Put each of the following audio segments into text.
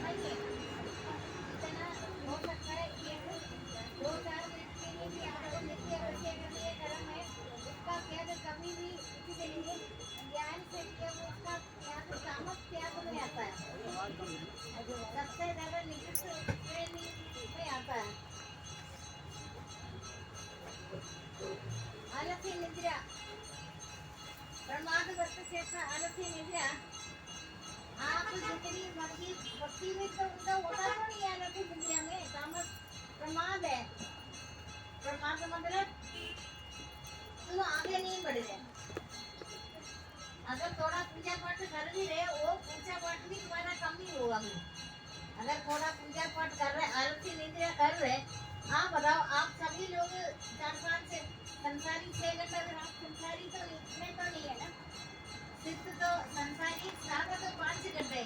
नहीं है, इतना हो सकता है कि 2-4 मिनट के लिए भी आपको नित्य अवश्य के लिए कर्म है, उसका त्याग कभी भी किसी के लिए ज्ञान से किया वो उसका त्याग कामक त्याग में आता है, सबसे ज्यादा निकृष्ट श्रेणी में आता है। आलस्य निद्रा, प्रमाद वक्त चेतना आलस्य निद्रा, आप जितनी भक्ति में तो उनका होता तो नहीं है आलस्य निद्रा में, तामस प्रमाद है। प्रमाद का मतलब तुम आगे नहीं बढ़ रहे, अगर थोड़ा पूजा पाठ कर भी रहे वो पूजा पाठ भी तुम्हारा कम ही होगा। अगर थोड़ा पूजा पाठ कर रहे आलस्य निद्रा कर रहे, हाँ बताओ आप सभी लोग 4-5 संसारी 6 घंटा, अगर आप संसारी तो इतने तो नहीं है ना, सिर्फ तो संसारी 7 तो 5 घंटे,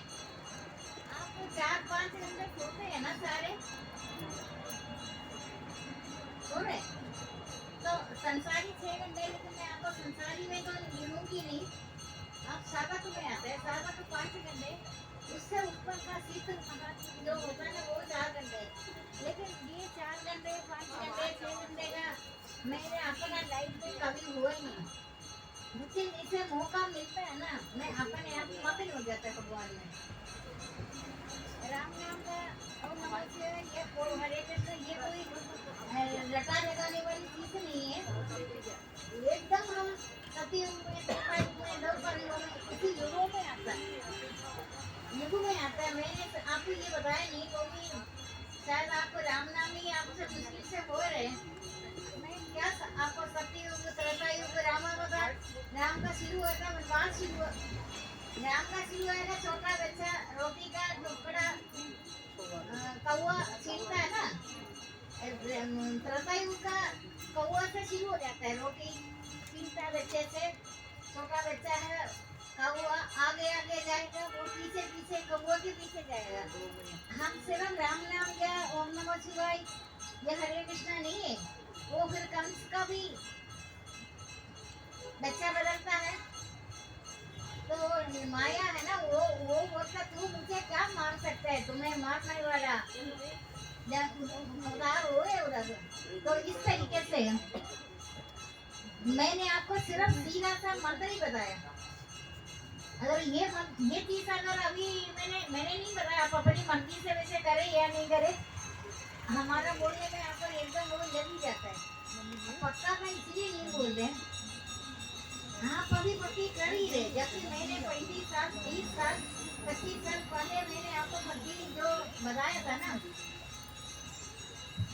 आप 4-5 घंटे सोते हैं ना सारे, सो रहे तो संसारी 6 घंटे, लेकिन मैं आपको संसारी में तो गिनूंगी नहीं, आप साधक में आते हैं, साधक 5 घंटे, उससे ऊपर का शीतल जो होता है ना वो 4 घंटे, लेकिन ये 4 घंटे 5 घंटे 6 घंटे का मेरे अपना लाइफ में कभी हुआ ही नहीं। मुझे इसे मौका मिलता है ना, मैं अपने आप मगन हो जाता है भगवान में। राम नाम का ओम नमः शिवाय ये कोई हरे कृष्ण ये कोई लटा लगाने वाली चीज नहीं है, एकदम हम सतयुग में त्रेतायुग में द्वापरयुग में इसी युगों में आता है, युग में आता है। मैंने आपको ये बताया नहीं क्योंकि शायद आपको राम नाम ही आपसे मुश्किल से हो रहे, मैं क्या आपको सतयुग त्रेतायुग रामावतार, राम का शुरू हुआ था वनवास शुरू हुआ, राम का शुरू हुआ छोटा बच्चा रोटी का टुकड़ा कौवा छीनता है ना, त्रेतायुग का कौवा से शुरू हो जाता है, रोटी छीनता है बच्चे से, छोटा बच्चा है कौवा आगे आगे जाएगा, वो पीछे पीछे कौवा के पीछे जाएगा। हम सिर्फ राम नाम या ओम नमः शिवाय या हरे कृष्णा नहीं है, वो फिर कंस का भी बच्चा बदलता है, तो माया है ना, वो बोलता तू मुझे क्या मार सकता है, तुम्हें मारने वाला उदार हो उधर। तो इस तरीके से मैंने आपको सिर्फ सीधा सा मंत्र ही बताया, अगर ये चीज अगर अभी मैंने नहीं बताया, आप अपनी मर्जी से वैसे करे या नहीं करे, हमारा बोलने में आपको एकदम वो लग ही जाता है, पक्का मैं इसलिए नहीं बोल रहे, आप अभी पति कर ही रहे, जब मैंने 35 साल 20 साल 25 साल पहले मैंने आपको पति जो बताया था ना,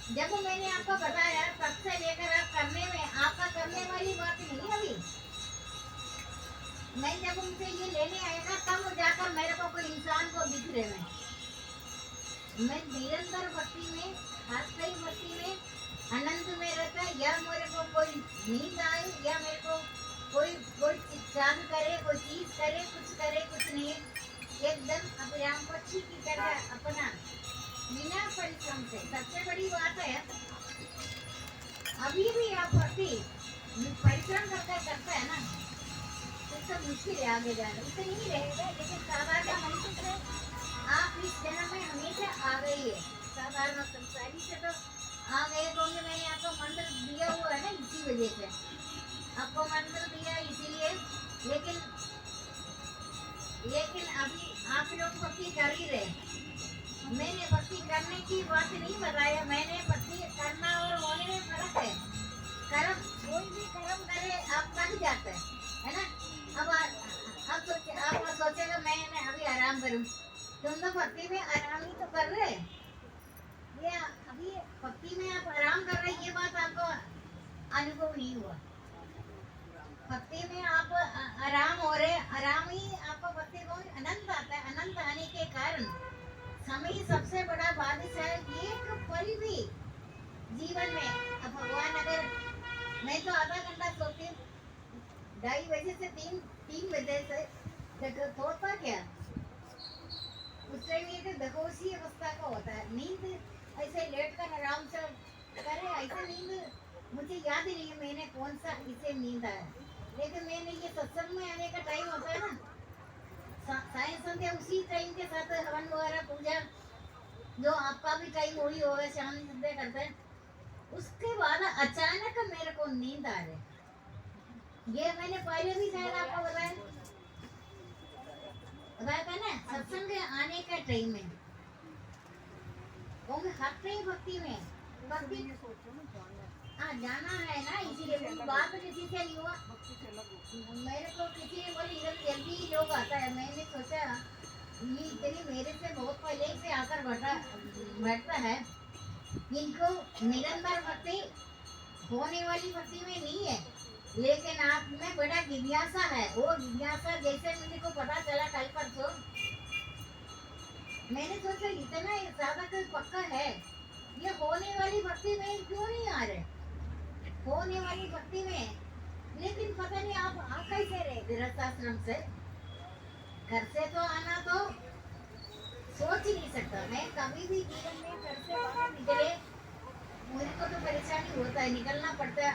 जब मैंने आपको बताया तब से लेकर आप करने में आपका करने वाली बात नहीं अभी, मैं जब उनसे ये लेने आएगा तब जाकर मेरे को कोई इंसान को दिख रहे मैं निरंतर भक्ति में अस्थायी भक्ति में अनंत में रहता है, या मेरे को कोई नींद आए या मेरे को कोई चांद करे, कोई चीज करे, कुछ नहीं, एकदम अपने आप को ठीक ही तरह अपना बिना परिश्रम से। सबसे बड़ी बात है अभी भी आप भक्ति परिश्रम करता है ना, तो मुश्किल है आगे जाना, इसे नहीं रहेगा, लेकिन साधारण मनुष्य से आप इस जन्म में हमेशा आ गई है, साधारण संसारी से तो आ गए, क्योंकि मैंने आपको मंत्र दिया हुआ है ना, इसी वजह से आपको मंत्र दिया इसीलिए, लेकिन अभी आप लोग भक्ति कर ही रहे, मैंने भक्ति करने की बात नहीं बताया, मैंने भक्ति करना और होने में फर्क है, कर्म कोई भी कर्म करे आप थक जाते है ना, अब सोचेगा मैं अभी आराम करूं, तुम तो भक्ति में आराम ही तो कर रहे, ये अभी भक्ति में आप आराम कर रहे, ये बात आपको अनुभव नहीं हुआ, भक्ति में आप आराम हो रहे, आराम ही आपको भक्ति को अनंत आता है, अनंत आने के कारण समय सबसे बड़ा बादशाह है, एक पल भी जीवन में। अब भगवान अगर मैं तो आधा घंटा सोती हूँ, 2:30 बजे से 3 बजे से सोता क्या, उस टाइम ये बेहोशी अवस्था का होता है, नींद ऐसे लेट कर आराम से करे, ऐसे नींद मुझे याद ही नहीं है मैंने कौन सा इसे नींद आया, लेकिन मैंने ये सत्संग में आने का टाइम होता है ना, साइंस के उसी टाइम के साथ हवन वगैरह पूजा जो आपका भी टाइम वही होगा, शाम संध्या करते हैं। उसके बाद अचानक मेरे को नींद आ गई। ये मैंने पहले भी शायद आपको बताया था ना, सत्संग आने का टाइम में वो हर टाइम भक्ति में भक्ति हाँ जाना है ना, इसीलिए कोई बात किसी से नहीं हुआ। मेरे को किसी ने बोली इधर जल्दी ही लोग आता है, मैंने सोचा ये इतनी मेरे से बहुत पहले से आकर बैठता है, इनको निरंतर भक्ति होने वाली भक्ति में नहीं है, लेकिन आप में बड़ा जिज्ञासा है। वो जिज्ञासा जैसे मुझे को पता चला कल परसों, मैंने सोचा इतना ज्यादा कोई पक्का है, ये होने वाली भक्ति में क्यों नहीं आ रहे, होने वाली भक्ति में। लेकिन पता नहीं आप कैसे रहे गृहस्थाश्रम से, घर से तो आना तो सोच ही नहीं सकता। मैं कभी भी जीवन में घर से बाहर निकले मुझे को तो परेशानी होता है, निकलना पड़ता है,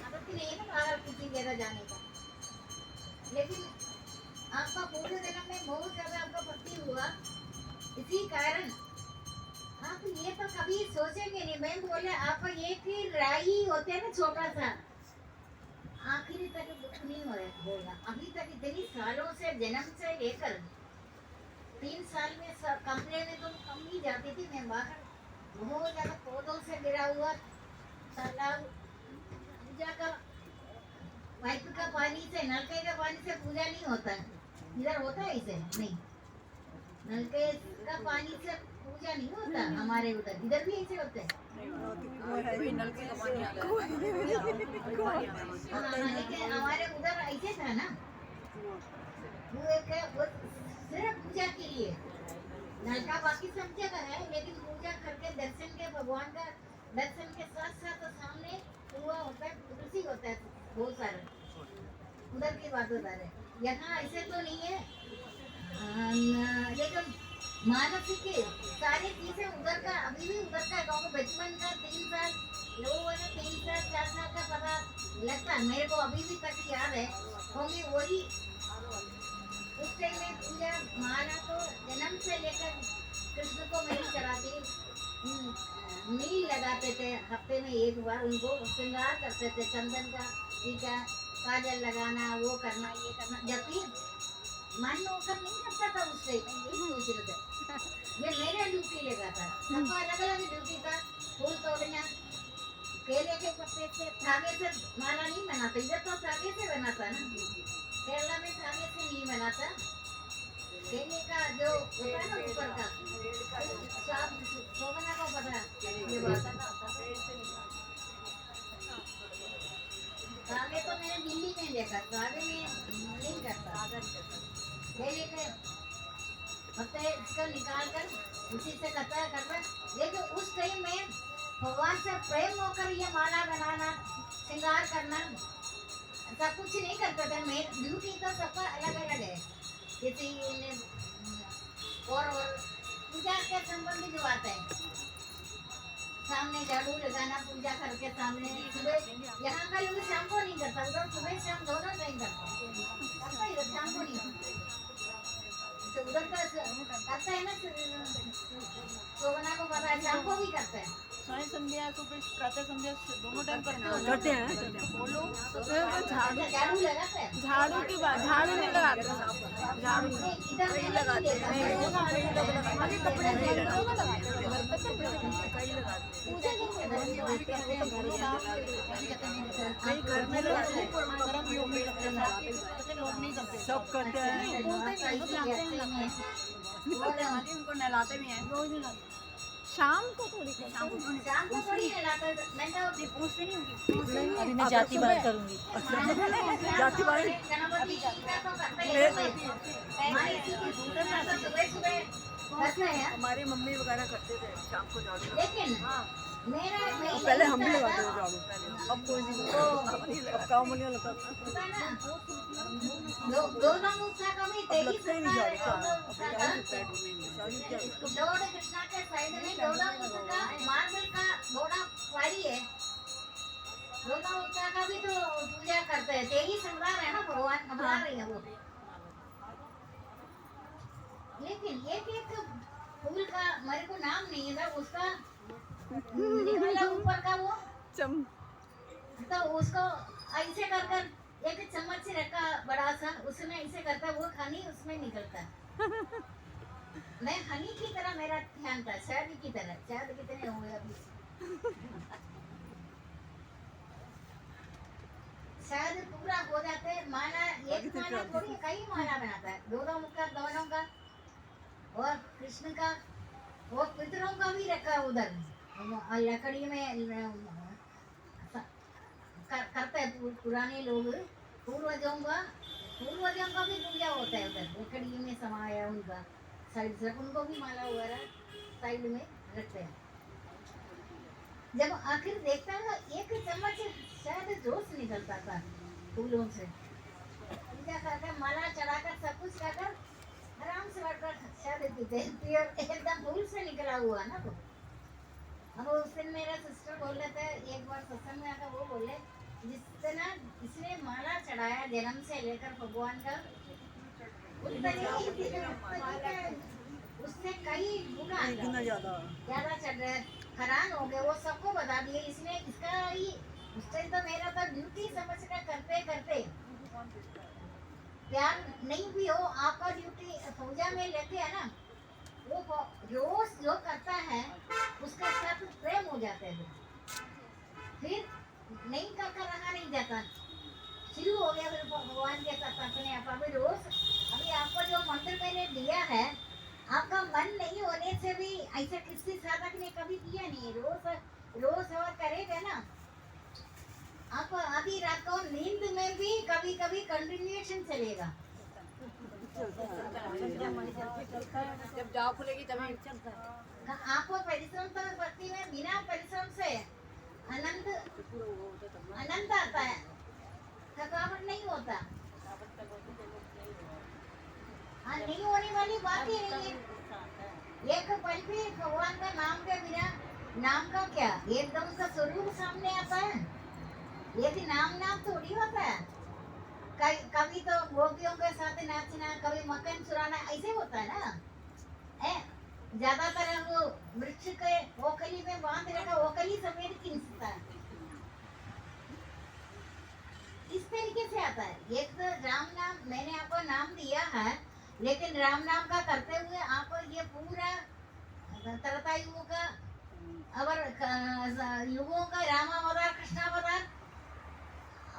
आदत ही नहीं है ना बाहर किसी जगह जाने का। लेकिन आपका पूरे जन्म में बहुत ज्यादा आपका भक्ति हुआ, इसी कारण आप ये तो कभी सोचेंगे नहीं। मैं बोले आप एक ही राही होते हैं ना छोटा सा, आखिरी तक दुख नहीं होगा। अभी तक इतनी सालों से जन्म से लेकर 3 साल में कमरे में तो कम ही जाती थी मैं बाहर, बहुत ज्यादा पौधों से गिरा हुआ तालाब, पूजा का पाइप का पानी से, नलके का पानी से पूजा नहीं होता है, इधर होता है इसे नहीं, नलके का पानी से पूजा नहीं होता हमारे उधर, इधर भी ऐसे होते हैं। नलके का पानी आता है, लेकिन हमारे उधर ऐसे था ना, वो सिर्फ पूजा के लिए, नलका बाकी सब जगह है, लेकिन पूजा करके दर्शन के भगवान का दर्शन के साथ साथ सामने हुआ होता है, तुलसी होता है बहुत सारे, उधर की बात बता रहे। यहाँ ऐसे तो नहीं है, लेकिन मानसिक सारी चीजें उधर का, अभी भी उधर का गाँव बचपन का 3 साल लोगों ने 3 साल 4 साल का पता लगता है मेरे को, अभी भी तक याद है होंगे वही। उस टाइम में पूजा माला तो जन्म से लेकर कृष्ण को मैं चढ़ाती, नील लगाते थे हफ्ते में एक बार, उनको श्रृंगार करते थे, चंदन का टीका, काजल लगाना, वो करना ये करना, जबकि मन होकर नहीं करता था उस टाइम में, यही सोच रहे थे। ये मेरा ड्यूटी लगा था, सबका अलग अलग ड्यूटी था। फूल तोड़ना, केले के पत्ते से धागे से माला नहीं बनाते, इधर तो धागे से बनाता ना, केरला में धागे से नहीं बनाता, केले का जो होता है ना ऊपर का, सब शोभना को पता ये बात है। धागे तो मैंने दिल्ली में देखा, धागे में नहीं करता, केले के पत्ते इसका निकाल कर उसी से करता। लेकिन उस टाइम में भगवान से प्रेम होकर ये माला बनाना, श्रृंगार करना, सब कुछ नहीं करता था। मैं ड्यूटी तो सबका अलग अलग है, किसी ने और पूजा के संबंधी जो बात है, सामने झाड़ू लगाना, पूजा करके सामने सुबह, यहाँ का लोग शाम को नहीं करता, उधर सुबह शाम दोनों टाइम करता है, इधर शाम को नहीं, तो उधर का करता है ना, शोभना को पता है शाम को भी करता है, साय संध्या सुबह प्रातः संध्या दोनों टाइम करते हैं। बोलो झाड़ू लगाता है, झाड़ू की बात, झाड़ू नहीं लगाते, झाड़ू इधर नहीं लगाते हैं, कपड़े कई घर में गर्म योग में लोग नहीं करते, सब करते हैं, उनको नहलाते भी हैं शाम को थोड़ी, शाम को थोड़ी नहलाता है, मैं तो पूछते नहीं होंगी। अभी मैं जाति बात करूंगी। जाति बात गणपति का तो करता ही है, हमारे सुबह करते हैं, हमारी मम्मी वगैरह करते थे शाम को झाड़ू, लेकिन मेरा पहले हम भी लगाते थे झाड़ू, अब कोई नहीं, अब गाँव में नहीं लगता, दोनों मुक्ता का भी तेरी लगता ही नहीं लॉर्ड कृष्णा के साइड में दोनों मुक्ता का मार्बल का घोड़ा वाली है, दोनों मुक्ता का भी तो पूजा करते हैं, तेरी संभाल है ना भगवान, संभाल रही है वो, लेकिन एक एक फूल का मेरे को नाम नहीं था उसका निकला ऊपर का वो, चम तो उसको ऐसे कर कर एक चम्मच से रखा बड़ा सा, उसमें ऐसे करता वो हनी उसमें निकलता। मैं हनी की तरह मेरा ध्यान था, शहद की तरह। शहद कितने हुए अभी? शहद पूरा हो जाते माला, एक माला थोड़ी कई माला बनाता है, दोनों मुख का, दोनों का, और कृष्ण का, वो पितरों का भी रखा है उधर लकड़ी में करते हैं पुराने लोग। पूर्वजों का भी पूजा होता है उधर लकड़ी में समाया उनका, साइड से उनको भी माला वगैरह साइड में रखते हैं। जब आखिर देखता है एक चम्मच शायद जोश निकलता था फूलों से, पूजा करके माला चढ़ाकर सब कुछ करकर आराम से बैठकर शायद पीते प्योर एकदम फूल से निकला हुआ ना। तो अब उस दिन मेरा सिस्टर बोल रहे थे, एक बार सत्संग में आकर वो बोले जिसने इसने माला चढ़ाया जन्म से लेकर भगवान का, उससे कई गुना ज्यादा चढ़ रहे, हैरान हो गए, वो सबको बता दिए इसने, इसका ही उससे तो मेरा तो ड्यूटी समझ कर करते करते प्यार नहीं भी हो आपका ड्यूटी पूजा में लेते हैं ना, वो रोज जो करता है उसका साथ प्रेम हो जाता है, फिर नहीं कर रहा नहीं जाता, शुरू हो गया फिर भगवान के साथ अपने आप। अभी रोज अभी आपको जो मंत्र मैंने दिया है, आपका मन नहीं होने से भी ऐसा किसी साधक ने कभी किया नहीं, रोज और करेगा ना आप, आधी रात को नींद में भी कभी कभी कंटिन्यूएशन चलेगा। जब जाओ खुलेगी तभी चलता है। आपको परिश्रम तो भक्ति में बिना परिश्रम से आनंद आता है, थकावट नहीं होता। नहीं होने वाली बात ही नहीं है। एक पल भी भगवान का नाम के बिना, नाम का क्या एकदम का स्वरूप सामने आता है, यदि नाम थोड़ी होता है। कभी तो गोपियों के साथ नाचना, कभी मक्खन चुराना, ऐसे होता है ना। ज्यादातर वो वृक्ष के ओखली में बांध रखा, ओखली समेत खींचता है, इस तरीके से आता है। एक तो राम नाम मैंने आपको नाम दिया है, लेकिन राम नाम का करते हुए आपको ये पूरा तरता युगों का और युगों का रामावतार कृष्णावतार,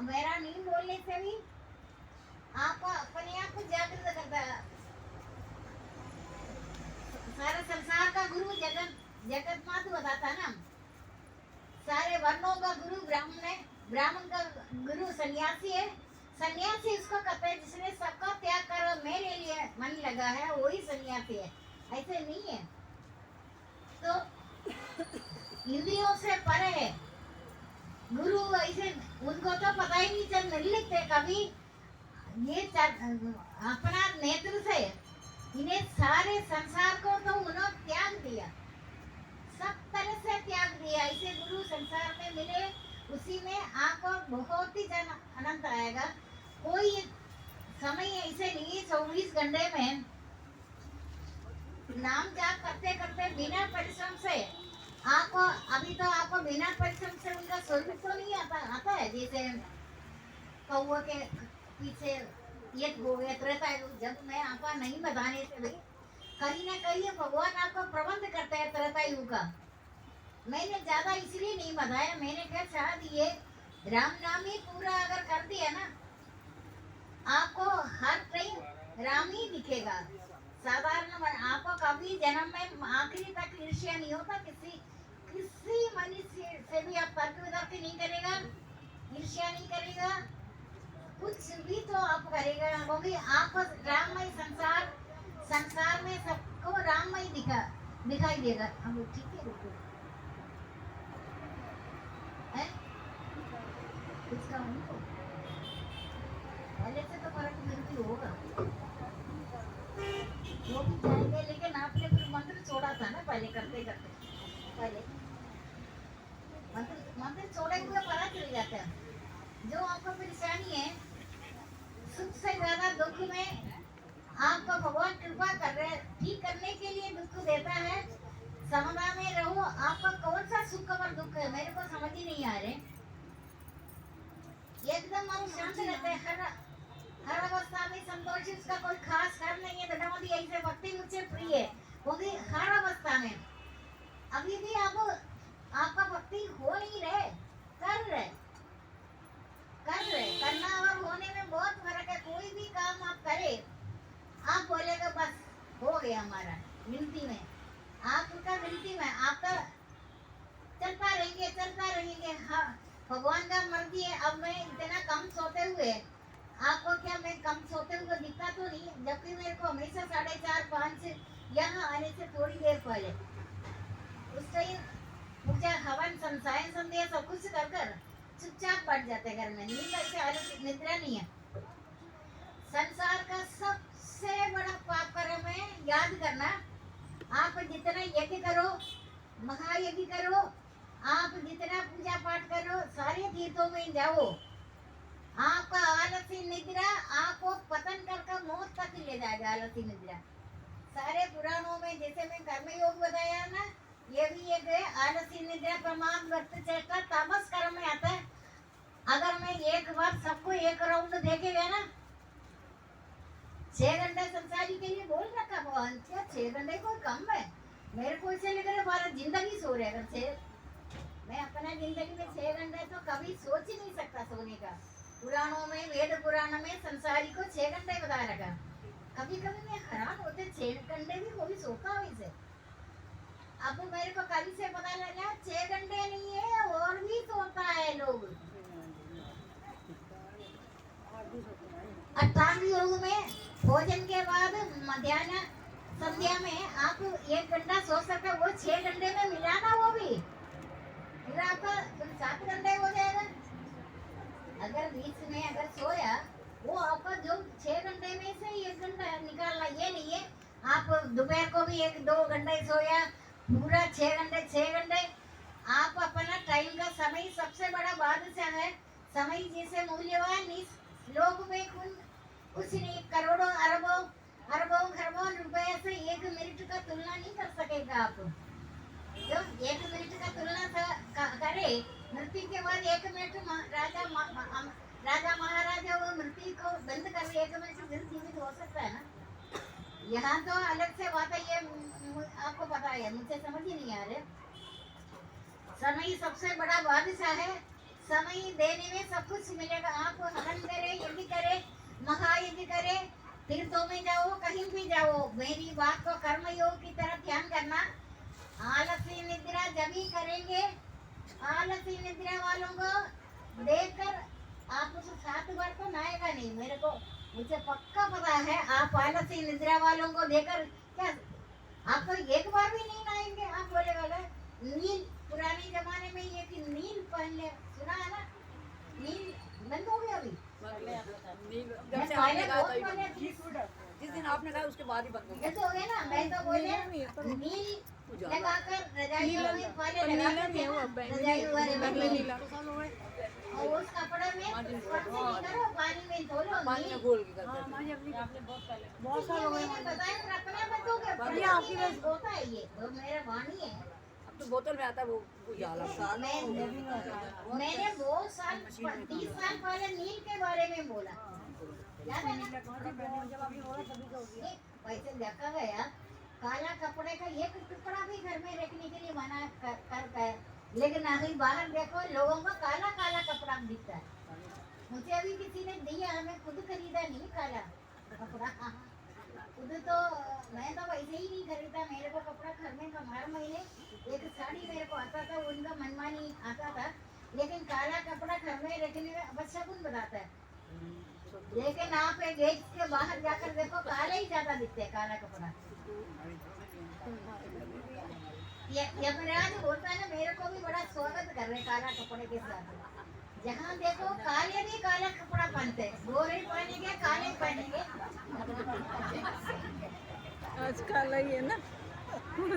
मेरा नींद बोलने से भी आपको अपने आप को जागृत करता है। सारे संसार का गुरु जगत माता बताता ना, सारे वर्णों का गुरु ब्राह्मण है, ब्राह्मण का गुरु सन्यासी है, सन्यासी उसको कहते हैं जिसने सबका त्याग कर मेरे लिए मन लगा है, वही सन्यासी है, ऐसे नहीं है। तो इंद्रियों से परे है गुरु, ऐसे उनको तो पता ही नहीं चल निर्लिप्त है कभी, ये अपना नेत्र से इन्हें सारे संसार को तो उन्होंने त्याग दिया, सब तरह से त्याग दिया। ऐसे गुरु संसार में मिले, उसी में आपको बहुत ही आनंद आएगा। कोई समय ऐसे नहीं 24 घंटे में नाम जाप करते करते बिना परिश्रम से आपको, अभी तो आपको बिना परिश्रम से उनका स्वरूप तो नहीं आता है। जैसे कौवा के पीछे ये हो गया त्रेता युग, जब मैं आपका नहीं बताने से भी कहीं ना कहीं भगवान आपको प्रबंध करते हैं त्रेता युग का। मैंने ज्यादा इसलिए नहीं बताया, मैंने कहा शायद ये राम नाम ही पूरा अगर कर दिया ना, आपको हर टाइम राम ही दिखेगा। साधारण आपको कभी जन्म में आखिरी तक ईर्ष्या नहीं होता, किसी मनुष्य से भी आप तर्क वितर्क नहीं करेगा, ईर्ष्या नहीं करेगा, कुछ भी तो आप करेगा, क्योंकि आपको राममय संसार में सबको राममय दिखाई देगा। हम ठीक है, रुको है कुछ का उनको पहले से तो फर्क मिलती होगा, वो भी जाएंगे, लेकिन आपने फिर मंत्र छोड़ा था ना पहले, करते करते पहले मंत्र छोड़े हुए पता चल जाता है। जो आपको परेशानी है, सुख से ज्यादा दुख में आपको भगवान कृपा कर रहे हैं, ठीक समता में रहो। आपका कौन सा सुख और दुख है, मेरे को समझ ही नहीं आ रहे। एकदम हम शांत रहते हैं, हर अवस्था में संतोष, उसका कोई खास हर नहीं है। बेटा मोदी ऐसे भक्ति मुझे प्रिय है, वो भी हर अवस्था में। अभी भी आप आपका भक्ति हो नहीं रहे, कर रहे करना और होने में बहुत फर्क है। कोई भी काम आप करें, आप बोलेगा बस हो गया हमारा, गिनती में आपका, गिनती में आपका चलता रहेंगे। हाँ, भगवान का मर्जी है। अब मैं इतना कम सोते हुए, आपको क्या मैं कम सोते हुए दिखता तो नहीं, जबकि मेरे को हमेशा 4:30-5 यहाँ आने से थोड़ी देर पहले उस टाइम मुझे हवन संसायन संध्या सब कुछ कर चुपचाप बैठ जाते घर में। नींद ऐसे आलस निद्रा नहीं है। संसार का सबसे बड़ा पाप कर्म है याद करना। आप जितना यज्ञ करो, महायज्ञ करो, आप जितना पूजा पाठ करो, सारे तीर्थों में जाओ, आपका आलसी निद्रा आपको पतन कर मौत तक ले जाएगा। आलसी निद्रा सारे पुराणों में, जैसे मैं कर्म योग बताया ना, ये भी एक है। आलसी निद्रा प्रमाद वर्त चेष्टा तामस कर्म में आता है। अगर मैं एक बार सबको एक राउंड देखेगा ना, 6 घंटे संसारी के लिए बोल रखा भगवान, क्या 6 घंटे कोई कम है? मेरे को इसे लेकर हमारा जिंदगी सो रहे अगर 6, मैं अपना जिंदगी में 6 घंटे तो कभी सोच ही नहीं सकता सोने का। पुराणों में, वेद पुराण में संसारी को 6 घंटे बता रखा। कभी कभी मैं हैरान होते, 6 घंटे भी कोई सोता हो इसे। अब मेरे को कभी से पता लगा 6 घंटे नहीं है, और भी सोता है लोग। अष्टांग योग में भोजन के बाद मध्याह्न संध्या में आप 1 घंटा सो सकते, वो 6 घंटे में मिला ना, वो भी फिर आपका 7 घंटे हो जाएगा। अगर बीच में अगर सोया, वो आपका जो 6 घंटे में से 1 घंटा निकालना, ये नहीं है आप दोपहर को भी 1-2 घंटे सोया, पूरा 6 घंटे। आप अपना टाइम का समय सबसे बड़ा बादशाह है। समय जैसे मूल्यवान इस लोक में कुछ नहीं, करोड़ों अरबों खरबों रुपए से 1 मिनट का तुलना नहीं कर सकेगा आप। जो 1 मिनट का तुलना करे, मृत्यु के बाद 1 मिनट राजा महाराजा वो मृत्यु को बंद कर 1 मिनट फिर जीवित हो सकता है ना। यहाँ तो अलग से बात है, ये आपको पता है, मुझे समझ ही नहीं आ रहा। समय सबसे बड़ा बादशाह है। समय देने में सब कुछ मिलेगा। आप हवन करें, यज्ञ करें, महायज्ञ करें, तीर्थों में जाओ, कहीं भी जाओ, मेरी बात को कर्म योग की तरफ ध्यान करना। आलसी निद्रा जब ही करेंगे, आलसी निद्रा वालों को देखकर आप उस 7 बार तो नहाएगा नहीं। मेरे को मुझे पक्का पता है, आप आलसी निद्रा वालों को देखकर क्या आप तो 1 बार भी नहीं नहाएंगे। आप बोले वाला नील, पुराने जमाने में ये कि नील पहले सुना है ना, नील बंद हो गया अभी। जिस दिन आपने कहा उसके बाद ही बंद हो गया। तो हो गया ना। मैं तो बोले नील लगाकर रजाइयों में पहले लगाते थे ना, रजाई वाले में, और उस कपड़े में करो, पानी में धो लो, पानी में घोल के करते थे। बहुत साल हो गए। मैंने बताया रखना मत हो गया, बढ़िया आपकी बस होता है ये, वो मेरा वाणी है। अब तो बोतल में आता है वो जाला। मैंने बहुत साल 30 साल पहले नील के बारे में बोला, याद है ना? वैसे देखा गया, काला कपड़े का एक टुकड़ा भी घर में रखने के लिए मना करता है, लेकिन अभी बाहर देखो लोगों को काला काला कपड़ा दिखता है। मुझे अभी किसी ने दिया, हमें खुद खरीदा नहीं काला कपड़ा। खुद तो मैं तो वैसे ही नहीं खरीदा। मेरे को कपड़ा घर में हर महीने एक साड़ी मेरे को आता था, उनका मनमानी आता था, लेकिन काला कपड़ा घर में रखने में अपशगुन बताता है। लेकिन आप एक गेट के बाहर जाकर देखो, काला ही ज्यादा दिखते है, काला कपड़ा। यमराज बोलता है ना, मेरे को भी बड़ा स्वागत कर रहे काला कपड़े के साथ। जहाँ देखो काले भी काला कपड़ा पहनते, गोरे पहनेंगे, काले पहनेंगे। आज काला ही है ना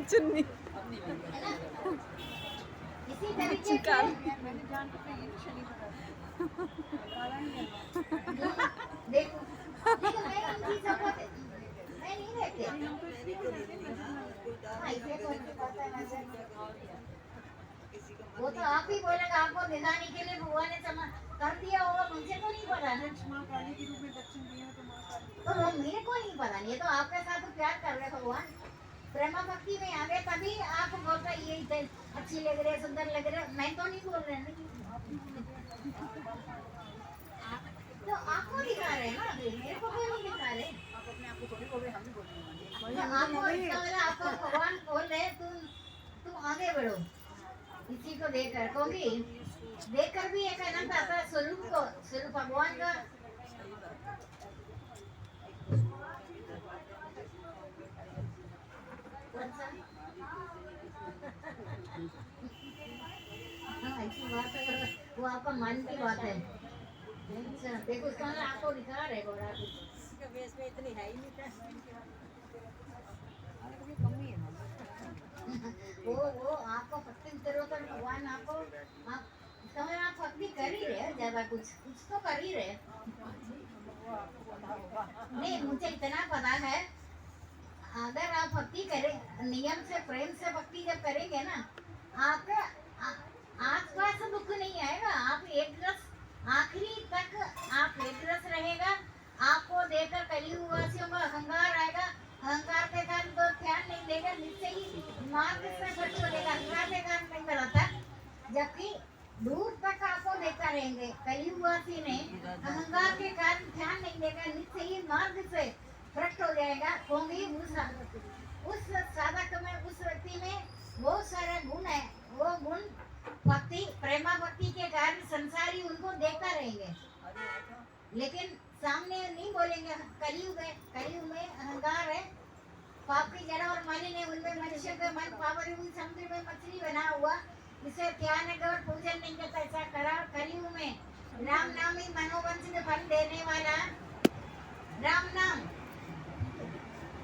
चुन्नी, है ना? इसी तरीके से देखो, मैं उन चीजों को मैं नहीं देखती। ऐसे को नहीं पता है। वो तो आप ही बोलेगा, आपको दिखाने के लिए भगवान ने कर दिया होगा, मुझे तो नहीं पता ना। माँ काली के रूप में दक्षिण दिया तो माँ काली तो वो मेरे को नहीं पता, ये तो आपके साथ तो प्यार कर रहे भगवान, प्रेमा भक्ति में आ गए तभी आप बोलते ये अच्छी लग रही है, सुंदर लग रही है। मैं तो नहीं बोल रहे ना, तो आपको दिखा रहे हैं ना, अभी मेरे को कोई नहीं दिखा रहे। आप अपने आप को थोड़ी बोल रहे, हम भी बोल रहे हैं। तो आपको इसका मतलब आपको भगवान बोल रहे तुम आगे बढ़ो इसी को देखकर, क्योंकि देखकर भी एक आनंद आता है स्वरूप को, स्वरूप भगवान का। कौन सा? हाँ, ऐसी बात है, वो आपका मन की बात है। अच्छा देखो उसका मतलब आपको दिखा रहे गोरा कुछ। इसका बेस में इतनी है ही नहीं था। कभी कमी है ना। वो आपको भक्ति करो तो भगवान आपको आप समय आप भक्ति कर ही रहे हैं, ज्यादा कुछ तो कर ही रहे। नहीं मुझे इतना पता है, अगर आप भक्ति करें नियम से प्रेम से भक्ति जब करेंगे ना, आपके आसपास दुख नहीं आएगा। आप एक रस आखिरी तक आप एक रस रहेगा। आपको देखकर कलियुगवासियों का अहंकार आएगा, अहंकार के कारण तो ध्यान नहीं देगा, निश्चय ही मार्ग से भ्रष्ट हो जाएगा। अहंकार के कारण नहीं बनाता, जबकि दूर तक आपको देखता रहेंगे। कलियुगवासी ने अहंकार के कारण ध्यान नहीं देगा, निश्चय ही मार्ग से भ्रष्ट हो जाएगा। क्योंकि उस साधक में, उस व्यक्ति में बहुत सारे गुण है, वो गुण भक्ति प्रेमा भक्ति के कारण संसारी उनको देखता रहेंगे, लेकिन सामने नहीं बोलेंगे। कलयुग है, कलयुग में अहंकार है, पाप की जड़ और मालिन है, उनमें मनुष्य का मन पावर समुद्र में मछली बना हुआ, इसे ध्यान और पूजन नहीं करता। ऐसा करा कलयुग में राम नाम ही मनोवंचित फल देने वाला राम नाम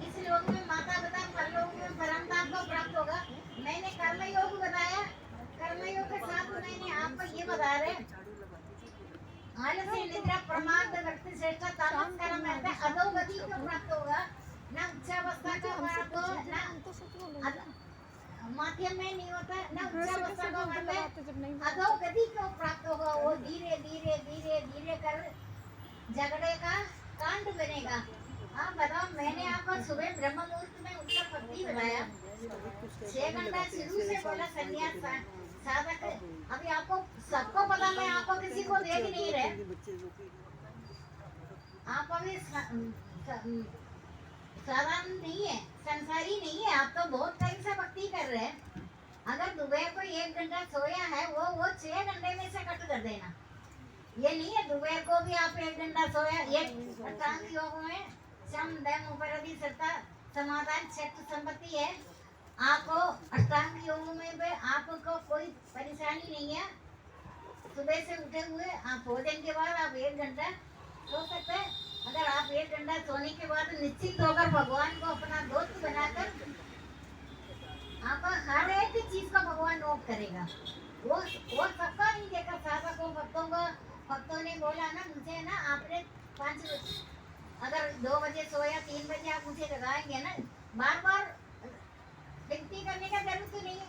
इस लोक में माता पिता परलोक में परमधाम को प्राप्त होगा। मैंने कर्म योग बताया, कर्म योग के साथ मैंने आपको ये बता रहे, आलस्य निद्रा प्रमाद व्यक्ति श्रेष्ठ तामस कर्म है, अधोगति को प्राप्त होगा, ना उच्चावस्था को प्राप्त हो, ना माध्यम में नहीं होता, ना उच्चावस्था को अधोगति को प्राप्त होगा। वो धीरे धीरे धीरे धीरे कर झगड़े का कांड बनेगा। आप बताओ, मैंने आपको सुबह ब्रह्म मुहूर्त में उठकर भक्ति बताया, 6 घंटा शुरू से बोला संन्यास साधक। अभी आपको सबको पता, मैं आपको किसी को देख नहीं रहे, आप अभी साधारण नहीं है, संसारी नहीं है, आप तो बहुत टाइम से भक्ति कर रहे हैं। अगर दोपहर को 1 घंटा सोया है, वो 6 घंटे में से कट कर देना। ये नहीं है दोपहर को भी आप 1 घंटा सोया। ये अष्टांग योग में सम दम उपरधि सत्ता समाधान छठ संपत्ति है। आपको अष्टांग योग में भी आपको कोई परेशानी नहीं है। सुबह से उठे हुए आप भोजन के बाद आप 1 घंटा सो सकते हैं। अगर आप 1 घंटा सोने के बाद निश्चित होकर भगवान को अपना दोस्त बनाकर आप हर एक चीज का भगवान नोट करेगा। वो सबका नहीं देखा, साधकों भक्तों ने बोला ना, मुझे ना आपने 5 अगर 2 बजे सोया 3 बजे आप मुझे जगाएंगे ना, बार बार विनती करने का जरूरत नहीं है।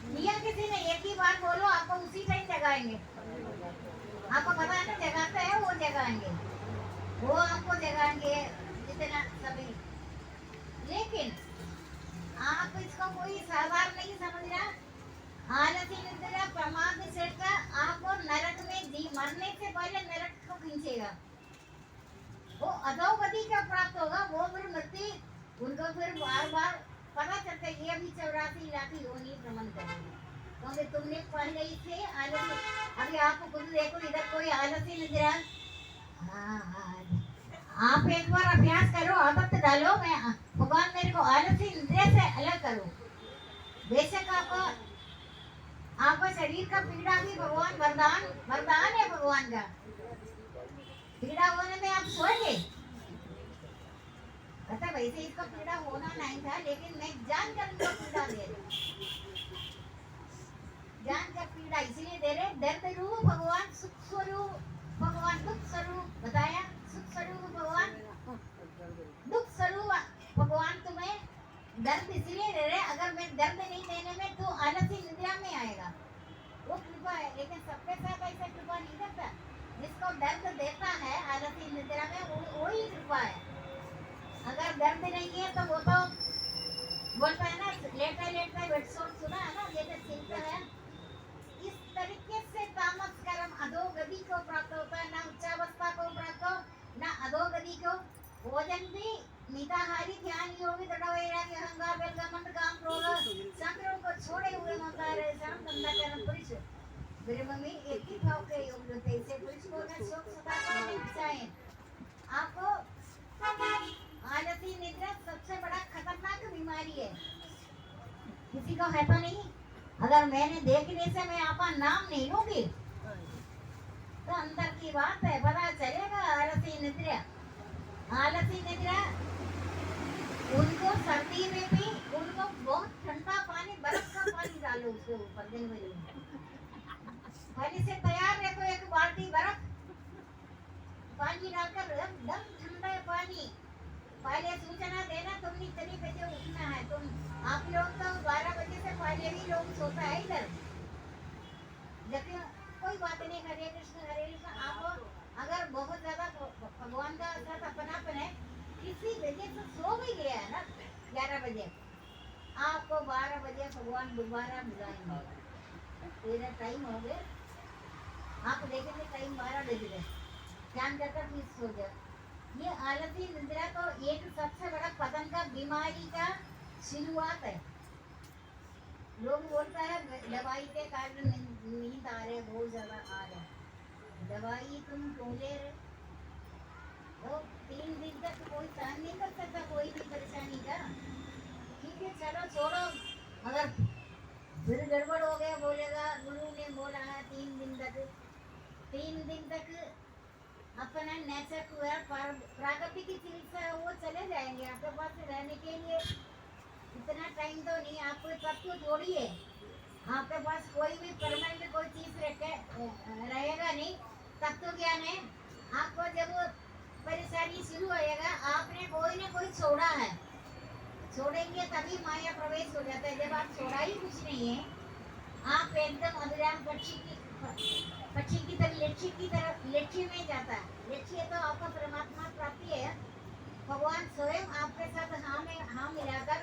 नियम किसी ने एक ही बार बोलो, आपको उसी टाइम जगाएंगे। आपको पता है ना, जगाते हैं वो जगाएंगे, वो आपको जगाएंगे जितना सभी। लेकिन आप इसको कोई साधारण नहीं समझना। आलसी निद्रा प्रमाद श्रेष्ठ आपको नरक में मरने से पहले नरक को खींचेगा। वो अधोगति का प्राप्त होगा, वो फिर मृत्यु उनको फिर बार बार पता चलता है, ये अभी 84 लाख योनि भ्रमण करेंगे। क्योंकि तुमने पहले ही थे आलसी। अभी आपको खुद देखो, इधर कोई आलसी निद्रा। आप एक बार अभ्यास करो, आदत डालो, मैं भगवान मेरे को आलसी निद्रा से अलग करो। बेशक आपका शरीर का पीड़ा भी भगवान वरदान है भगवान का। पीड़ा होने में आप सोएंगे, कहता वैसे इसको पीड़ा होना नहीं था, लेकिन मैं जानकर इनको पीड़ा दे रही, जानकर पीड़ा इसलिए दे रहे। दर्द रूप भगवान, सुख स्वरूप भगवान, दुख स्वरूप बताया। सुख स्वरूप भगवान, दुख स्वरूप भगवान तुम्हें दर्द इसलिए ले रहे, अगर मैं दर्द नहीं देने में तो आलसी निद्रा में आएगा। वो कृपा है, लेकिन सबके साथ ऐसा कृपा नहीं करता। जिसको दर्द देता है आलसी निद्रा में वो ही कृपा है। अगर दर्द नहीं है तो वो तो बोलता है ना, लेटा लेटा बेडसोर सुना है ना, जैसे चिंता है। इस तरीके से तामस कर्म अधोगति को प्राप्त होता है, ना उच्चावस्था को प्राप्त हो, ना अधोगति को। भोजन भी मिताहारी, ध्यान, योगी, दृढ़ वैराग्य, अहंकार, बलगमन, काम, क्रोध, संग्रह को छोड़े हुए होता है। शाम धंधा कर्म पुरुष ब्रह्म में एक ही भाव के योग होते हैं। इसे पुरुष को न शोक सताता न इच्छाएं। आपको आलसी निद्रा सबसे बड़ा खतरनाक बीमारी है। किसी को है तो नहीं। अगर मैंने देखने से मैं आपका नाम नहीं लूंगी तो अंदर की बात है, पता चलेगा। आलसी निद्रा, आलसी निद्रा उनको सर्दी में भी उनको बहुत ठंडा पानी, बर्फ का पानी डालो उसके ऊपर दिन में। पहले से तैयार रखो एक बाल्टी बर्फ पानी डालकर, एकदम ठंडा पानी। पहले सूचना देना तुम इतनी बजे उठना है। तुम आप लोग तो 12 बजे से पहले भी लोग सोता है इधर। लेकिन कोई बात नहीं, हरे कृष्ण हरे कृष्ण। आप अगर बहुत ज्यादा भगवान का साथ अपनापन है, किसी वजह से सो भी गया है ना 11 बजे, आपको 12 बजे भगवान दोबारा बुलाएंगे। तेरा टाइम हो गया, आप देखेंगे टाइम 12 बज गए, ध्यान करकर फिर सो जाओ। ये आलसी निद्रा तो एक सबसे बड़ा पतन का बीमारी का शुरुआत है। लोग बोलता है दवाई के कारण नींद आ रहे, बहुत ज्यादा आ रहे। दवाई तुम क्यों ले रहे हो? 3 दिन तक कोई सहन नहीं कर सकता कोई भी परेशानी का। ठीक है चलो छोड़ो, अगर फिर गड़बड़ हो गया बोलेगा गुरु ने बोला है 3 दिन तक अपना नेचर प्राकृतिक चिकित्सा वो चले जाएंगे। आपके पास रहने के लिए इतना टाइम तो नहीं। आपको सब कुछ जोड़िए, आपके पास कोई भी परमानेंट कोई चीज रहेगा नहीं। तत्व ज्ञान है। आपको जब परेशानी शुरू होएगा, आपने कोई ना कोई छोड़ा है, छोड़ेंगे तभी माया प्रवेश हो जाता है। जब आप छोड़ा ही कुछ नहीं है, आप एकदम अभिराम पक्षी की तरफ लक्ष्य में जाता है। लक्ष्य तो आपका परमात्मा प्राप्ति है। भगवान स्वयं आपके साथ हाँ मिलाकर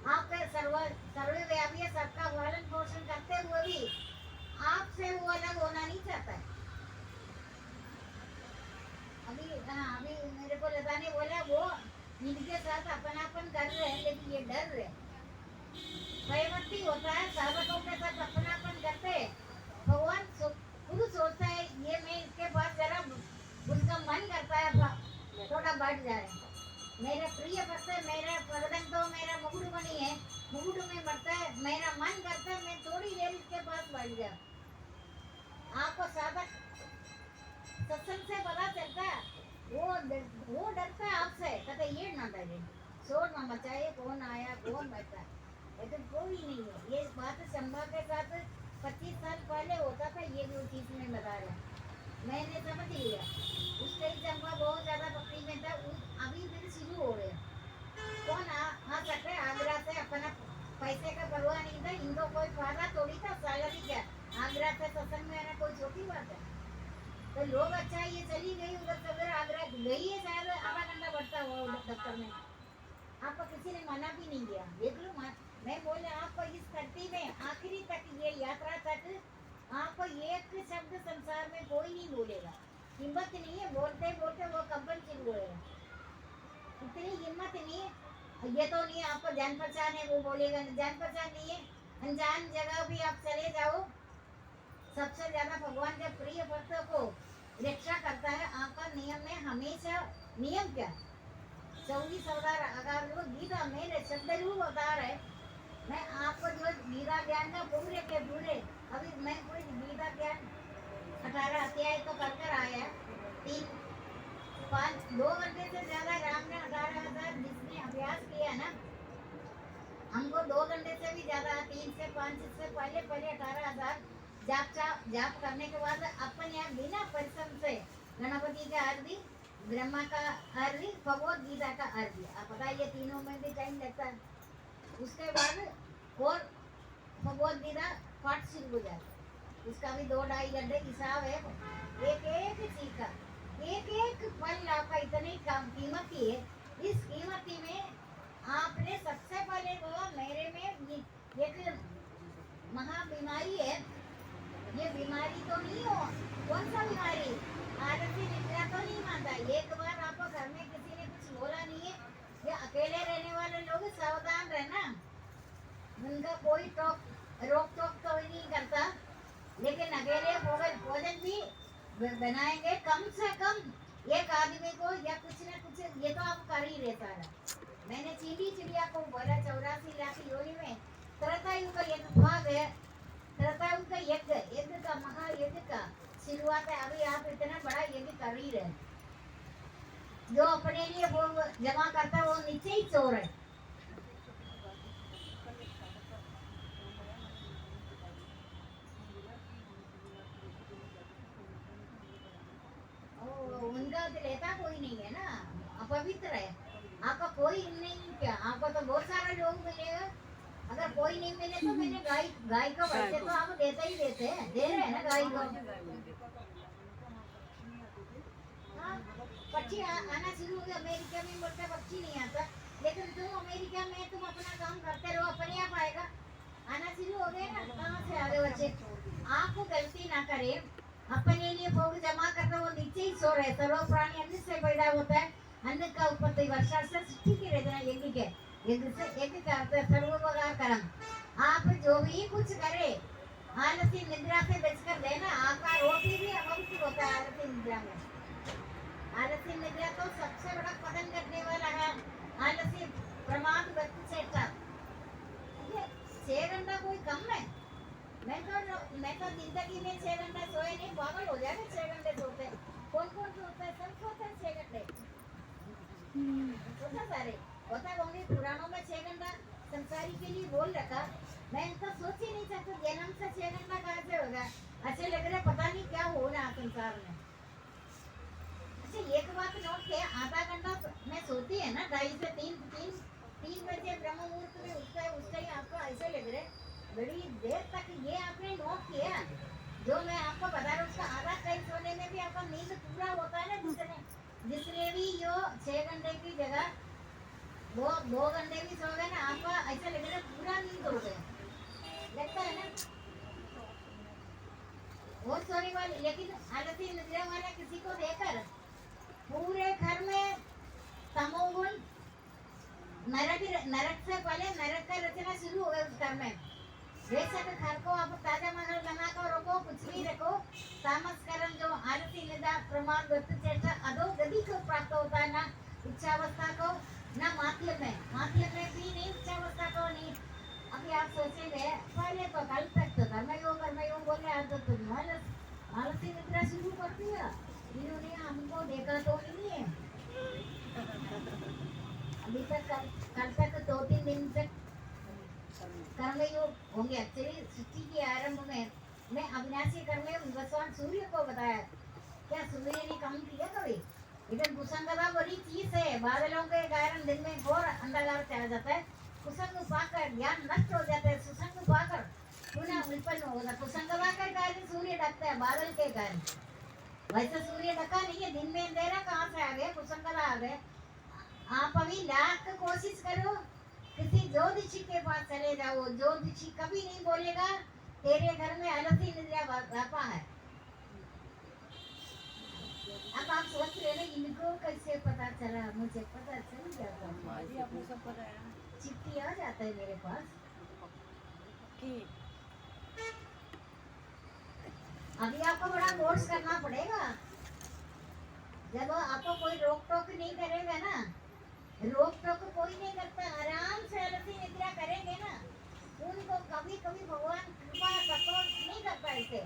आपके सर्वव्यापी है, सबका पालन पोषण करते हुए भी आपसे वो अलग होना नहीं चाहता है। अभी मेरे को लता ने बोला वो इनके साथ अपनापन कर रहे हैं, लेकिन ये डर रहे। भयभक्ति होता है, साधकों के साथ अपनापन करते हैं। भगवान खुद सोचता है ये मैं इसके पास जरा, उसका मन करता है थोड़ा बढ़ जाए। मेरा प्रिय भक्त है, मेरा पगडन तो मेरा मुकुट बनी है, मुकुट में बढ़ता है। मेरा मन करता है मैं थोड़ी देर इसके पास बढ़ जाऊं। आपको साधक सत्संग से पता चलता है, वो डरता है आपसे। कहते ये ना डरे, शोर ना मचाए, कौन आया कौन बैठा, लेकिन कोई नहीं है। ये बात शंभा के साथ 25 साल पहले होता था। ये जो चीज में बता रहे मैंने समझ लिया। उस टाइम चंपा बहुत ज्यादा भक्ति में था। अभी फिर शुरू हो रहे। कौन आ सकते आगरा से, अपना पैसे का परवाह नहीं था, इनको कोई फायदा थोड़ी था, सैलरी क्या। आगरा से सत्संग में आना कोई छोटी बात है। तो लोग अच्छा ये चली गई उधर से उधर, आगरा गई है, शायद आधा घंटा बढ़ता हुआ दफ्तर में। आपको किसी ने मना भी नहीं किया। देख लो मैं बोले आपको इस धरती में आखिरी तक, ये यात्रा तक आपको एक शब्द संसार में कोई नहीं बोलेगा। हिम्मत नहीं है, बोलते बोलते वो कंपन शुरू होएगा। इतनी हिम्मत नहीं है। ये तो नहीं आपको जान पहचान है वो बोलेगा, जान पहचान नहीं है। अनजान जगह भी आप चले जाओ, सबसे ज्यादा भगवान के प्रिय भक्तों को रक्षा करता है आपका नियम में हमेशा। नियम क्या? 24 अवतार, अगर वो गीता में शब्द रूप अवतार है। मैं आपको जो गीता ज्ञान का पूरे के पूरे, अभी मैं पूरी गीता ज्ञान 18 अध्याय तो कर आया। 2 घंटे से ज्यादा राम ने 18,000 जिसने अभ्यास किया ना, हमको 2 घंटे से भी ज्यादा, 3 से 5 से पहले 18,000 जाप करने के बाद अपन यहाँ बिना परिश्रम से गणपति का आरती, ब्रह्मा का आरती, भगवत गीता का आरती। आप बताइए तीनों में भी टाइम लगता है। उसके बाद और भगवत गीता पाठ शुरू हो जाता। उसका भी 2-2.5 घंटे हिसाब है। एक एक चीज का एक एक पल आपका इतनी कम कीमती है। इस कीमती में आपने सबसे पहले तो मेरे में एक महा बीमारी है। ये बीमारी तो नहीं हो, कौन सा बीमारी? आलसी निद्रा तो नहीं मानता। एक बार आपको घर में किसी ने कुछ बोला नहीं है, ये अकेले रहने वाले लोग सावधान रहना। उनका कोई रोक टोक तो नहीं करता, लेकिन अकेले भोजन भी बनाएंगे कम से कम एक आदमी को या कुछ न कुछ ये तो आप कर ही रहता है। मैंने चींटी चिड़िया को बोला 84 लाख योनि में त्रतायु का एक भाग है। त्रतायु का यज्ञ का महायज्ञ का शुरुआत है। अभी आप इतना बड़ा यज्ञ कर ही रहे। जो अपने लिए वो जमा करता है वो नीचे ही चोर है। उनका लेता कोई नहीं है ना, अपवित्र है। आपका कोई नहीं, क्या आपको तो बहुत सारे लोग मिलेगा। अगर कोई नहीं मिले तो मैंने गाय को वैसे तो आप देते ही देते हैं, दे रहे हैं ना गाय को। हाँ, पक्षी आना शुरू हो गया। अमेरिका में बोलते पक्षी नहीं आता, लेकिन तुम अमेरिका में तुम अपना काम करते रहो, अपने आप आएगा। आना शुरू हो गया ना, कहाँ से आगे बच्चे? आपको गलती ना करे, अपने लिए भोग जमा करना। वो नीचे ही सो रहे। सर्व प्राणी अन्न से पैदा होता है। अन्न का उत्पत्ति वर्षा से सृष्टि की रचना यज्ञ के यज्ञ से यज्ञ का अर्थ सर्वोपकार कर्म। आप जो भी कुछ करे आलसी निद्रा से बचकर देना। आपका रोटी भी अभक्ति होता है आलसी निद्रा में। आलसी निद्रा तो सबसे बड़ा पतन करने वाला है। आलसी प्रमाद व्यक्ति से 6 घंटा कोई कम है। मैं तो जिंदगी में 6 घंटा सोए नहीं, पागल हो जाएगा 6 घंटे सोते। कौन सोता है? सब सोते हैं 6 घंटे। सोता सारे होता होंगे। पुराणों में 6 घंटा संसारी के लिए बोल रखा। मैं तो सोच ही नहीं सकता जन्म से 6 घंटा कहाँ से होगा। अच्छे लग रहे, पता नहीं क्या हो रहा संसार में। अच्छा, एक बात नोट किया, आधा घंटा मैं सोती है ना, 2:30 से 3 बजे ब्रह्म मुहूर्त में उठता ही आपको ऐसे लग रहे बड़ी देर तक। ये आपने नोट किया जो मैं आपको बता रहा हूँ। उसका आधा टाइम सोने में भी आपका नींद पूरा होता है ना। जिसने भी जो 6 घंटे की जगह वो 2 घंटे भी सो गए ना, आपका ऐसा लग रहा है पूरा नींद हो गया, लगता है ना। और सोने वाले लेकिन आलसी निद्रा वाला किसी को देकर पूरे घर में तमोगुण नरक से पहले नरक का रचना शुरू हो गया उस घर में। बेशक घर को आप ताजा महल बनाकर रखो, कुछ भी रखो, तामस कर्म जो आलसी निद्रा प्रमाण व्यक्ति चेष्टा अधो गति को प्राप्त होता है ना इच्छावस्था को, ना माध्यम में भी नहीं, इच्छावस्था को नहीं। अभी आप सोचेंगे पहले तो कल तक तो कर्मयोग बोले, आज तो तुम आलसी निद्रा शुरू कर दिया। इन्होंने हमको देखा तो नहीं है अभी तक। कल तक 2-3 दिन तक कर्मयोग होंगे। एक्चुअली सृष्टि के आरंभ में मैं अविनाशी कर्मयोग भगवान सूर्य को बताया। क्या सूर्य ने कम किया कभी? लेकिन कुसंगता बड़ी चीज है। बादलों के कारण दिन में घोर अंधकार चला जाता है। कुसंग पाकर ज्ञान नष्ट हो जाता है। सुसंग पाकर पुनः उत्पन्न होता है। कुसंगता के कारण सूर्य ढकता है, बादल के कारण। वैसे सूर्य ढका नहीं है, दिन में अंधेरा कहाँ से आ गया? कुसंगता आ गए। आप अभी लाख कोशिश करो, किसी ज्योतिषी के पास चले जाओ, ज्योतिषी कभी नहीं बोलेगा तेरे घर में आलसी निद्रा व्यापा है। अब आप सोच रहे ना इनको कैसे पता चला? मुझे पता चल जाता है। आपको सब पता है चिट्ठी आ जाता है मेरे पास कि अभी आपको बड़ा कोर्स करना पड़ेगा। जब आपको कोई रोक टोक नहीं करेगा ना, रोक टोक कोई नहीं करता, आराम से आलसी निद्रा करेंगे ना, उनको कभी कभी भगवान कृपा सपोर्ट नहीं करता। ऐसे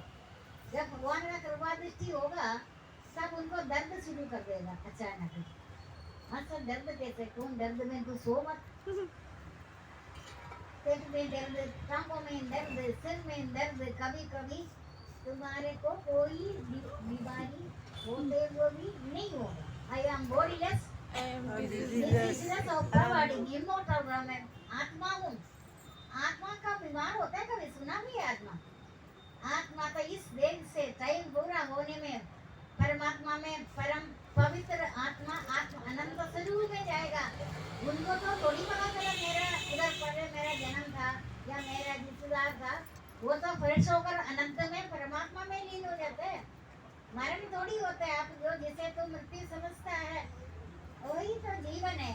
जब भगवान का कृपा दृष्टि होगा तब उनको दर्द शुरू कर देगा अचानक। हाँ सर, दर्द कैसे? कौन दर्द में? तो सो मत। पेट में दर्द, टांगों में दर्द, सिर में दर्द, कभी कभी तुम्हारे को कोई बीमारी होते हुए भी नहीं होगा। I am bodiless business of the body, immortal brahman, आत्मा हूँ। आत्मा का बीमार होता है, कभी सुना भी है आत्मा? आत्मा का इस देह से टाइम पूरा होने में परमात्मा में परम पवित्र आत्मा अनंत स्वरूप में जाएगा। उनको तो थोड़ी पता चला मेरा उधर पहले मेरा जन्म था या मेरा रिश्तेदार था, वो तो फ्रेश होकर अनंत में परमात्मा में लीन हो जाते हैं। मरण थोड़ी होता है। आप जो जिसे तो मृत्यु समझता है वही तो जीवन है।